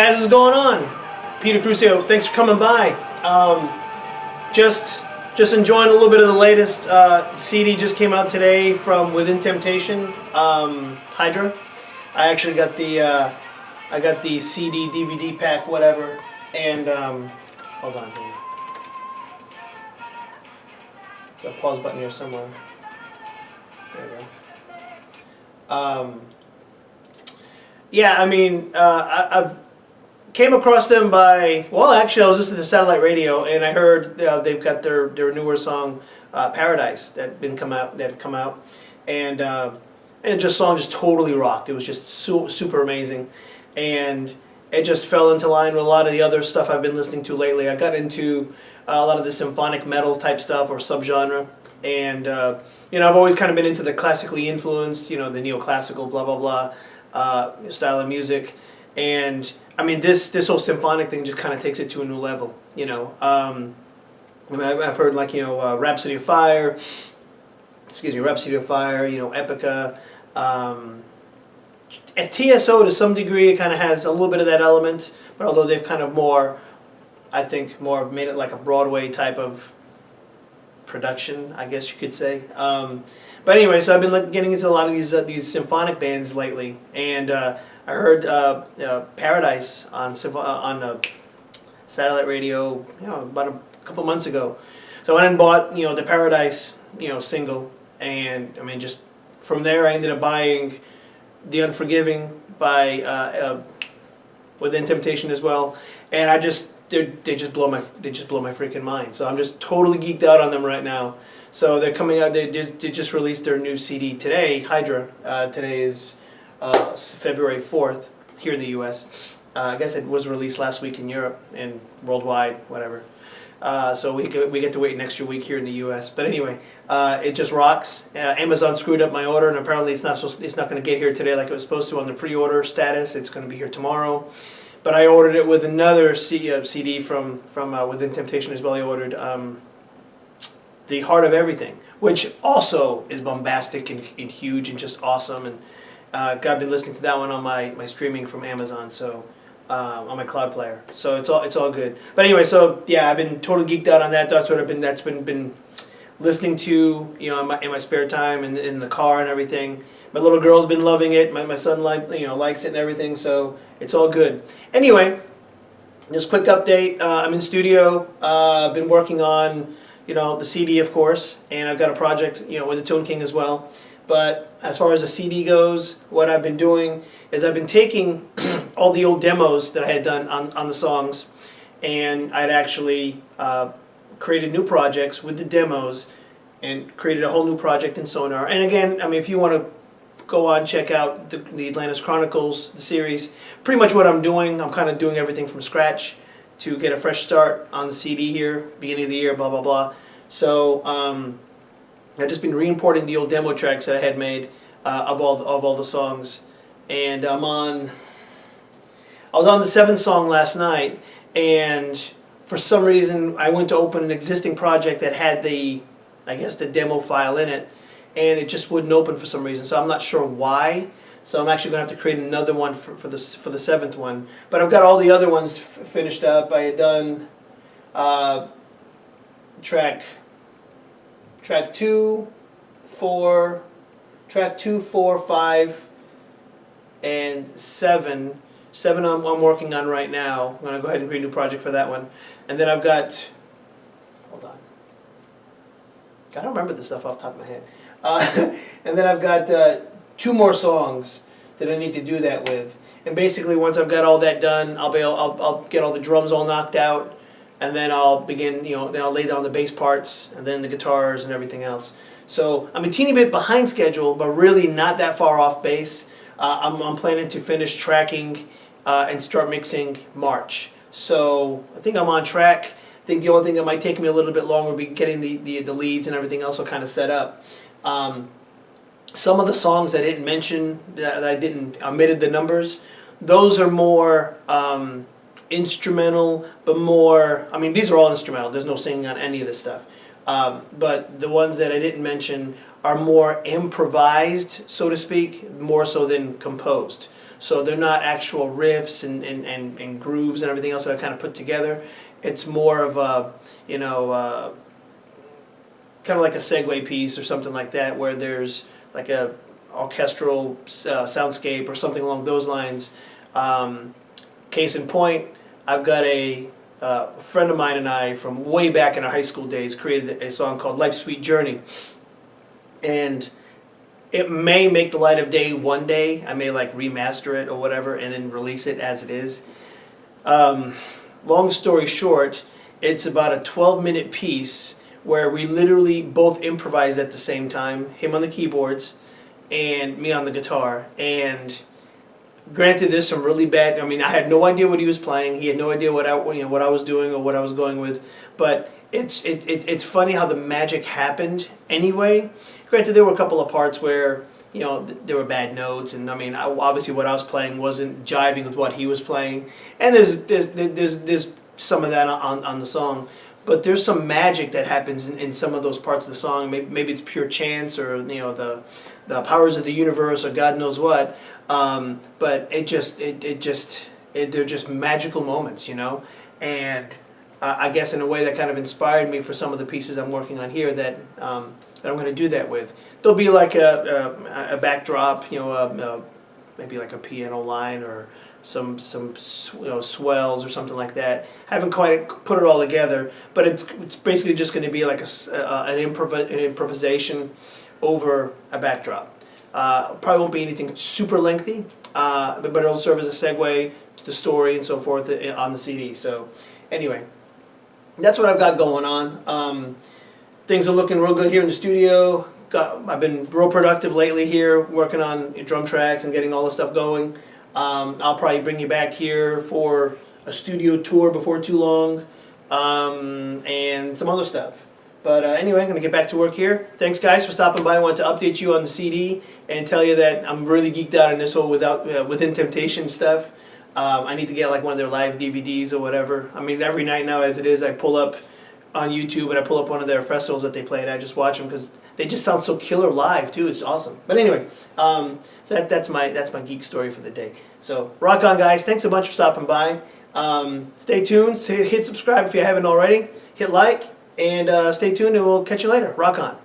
guys, what's going on? Peter Crucio, thanks for coming by. Just enjoying a little bit of the latest CD just came out today from Within Temptation, Hydra. I actually got the CD DVD pack, whatever, and hold on here. There's a pause button here somewhere. There we go. Yeah, I mean, I've came across them by, well, actually I was listening to satellite radio and I heard they've got their newer song Paradise that had come out, and the song just totally rocked. It was just super amazing, and it just fell into line with a lot of the other stuff I've been listening to lately. I got into a lot of the symphonic metal type stuff or subgenre, and you know, I've always kind of been into the classically influenced, you know, the neoclassical blah blah blah style of music, and I mean, this whole symphonic thing just kind of takes it to a new level, you know. I've heard, like, you know, Rhapsody of Fire, you know, Epica. At TSO, to some degree, it kind of has a little bit of that element, but although they've kind of more, I think, more made it like a Broadway type of production, I guess you could say. But anyway, so I've been getting into a lot of these symphonic bands lately, and I heard Paradise on satellite radio, you know, about a couple months ago. So I went and bought, you know, the Paradise, you know, single, and I mean, just from there I ended up buying The Unforgiving by Within Temptation as well, and they just blow my freaking mind. So I'm just totally geeked out on them right now. So they're coming out. They just released their new CD today, Hydra. Today is February 4th here in the U.S. I guess it was released last week in Europe and worldwide, whatever. So we get to wait an extra week here in the U.S. But anyway, it just rocks. Amazon screwed up my order, and apparently it's not going to get here today like it was supposed to on the pre-order status. It's going to be here tomorrow. But I ordered it with another CD from Within Temptation as well. I ordered The Heart of Everything, which also is bombastic and huge and just awesome. And I've been listening to that one on my streaming from Amazon, so on my cloud player. So it's all good. But anyway, so yeah, I've been totally geeked out on that. That's what that's been listening to, you know, in my spare time and in the car and everything. My little girl's been loving it. My son likes it and everything. So it's all good. Anyway, just quick update. I'm in studio. I've been working on, you know, the CD, of course, and I've got a project, you know, with the Tone King as well. But as far as the CD goes, what I've been doing is I've been taking all the old demos that I had done on the songs, and I'd actually created new projects with the demos and created a whole new project in Sonar. And again, I mean, if you want to go on, check out the Atlantis Chronicles, the series, pretty much what I'm doing, I'm kind of doing everything from scratch to get a fresh start on the CD here, beginning of the year, blah, blah, blah. So I've just been re-importing the old demo tracks that I had made of all the songs, and I was on the 7th song last night, and for some reason I went to open an existing project that had the demo file in it, and it just wouldn't open for some reason. So I'm not sure why. So I'm actually going to have to create another one for the 7th one. But I've got all the other ones finished up. I had done track 2, 4, 5, and 7. 7 I'm working on right now. I'm going to go ahead and create a new project for that one. And then I've got, hold on, I don't remember this stuff off the top of my head. And then I've got 2 more songs that I need to do that with. And basically, once I've got all that done, I'll get all the drums all knocked out, and then I'll begin, you know, then I'll lay down the bass parts, and then the guitars and everything else. So I'm a teeny bit behind schedule, but really not that far off base. I'm planning to finish tracking and start mixing March. So I think I'm on track. I think the only thing that might take me a little bit longer will be getting the leads and everything else all kind of set up. Some of the songs I didn't mention, that I didn't omitted the numbers, those are more instrumental, but more, I mean, these are all instrumental. There's no singing on any of this stuff. But the ones that I didn't mention are more improvised, so to speak, more so than composed. so they're not actual riffs and grooves and everything else that I kind of put together. It's more of a, you know, kind of like a segue piece or something like that, where there's like a orchestral soundscape or something along those lines. Case in point, I've got a friend of mine and I from way back in our high school days created a song called Life's Sweet Journey. And it may make the light of day one day. I may like remaster it or whatever and then release it as it is. Long story short, it's about a 12-minute piece where we literally both improvised at the same time, him on the keyboards and me on the guitar. And granted, there's some really bad, I mean, I had no idea what he was playing. He had no idea what I was doing or what I was going with. But it's funny how the magic happened anyway. Granted, there were a couple of parts where, you know, there were bad notes, and I mean, obviously what I was playing wasn't jiving with what he was playing. And there's some of that on the song. But there's some magic that happens in some of those parts of the song. Maybe it's pure chance, or you know, the powers of the universe, or God knows what. But they're just magical moments, you know. And I guess in a way that kind of inspired me for some of the pieces I'm working on here that I'm going to do that with. There'll be like a backdrop, you know, maybe like a piano line or some swells or something like that. Haven't quite put it all together, but it's basically just going to be like an improvisation over a backdrop. Probably won't be anything super lengthy, but it'll serve as a segue to the story and so forth on the CD. So anyway, that's what I've got going on. Things are looking real good here in the studio. I've been real productive lately here, working on drum tracks and getting all this stuff going. I'll probably bring you back here for a studio tour before too long, and some other stuff. But anyway, I'm going to get back to work here. Thanks, guys, for stopping by. I wanted to update you on the CD and tell you that I'm really geeked out on this whole Within Temptation stuff. I need to get like one of their live DVDs or whatever. I mean, every night now as it is, I pull up on YouTube and I pull up one of their festivals that they play, and I just watch them because they just sound so killer live too. It's awesome. But anyway, so that's my geek story for the day. So rock on, guys. Thanks a bunch for stopping by. Stay tuned. Hit subscribe if you haven't already. Hit like, and stay tuned, and we'll catch you later. Rock on.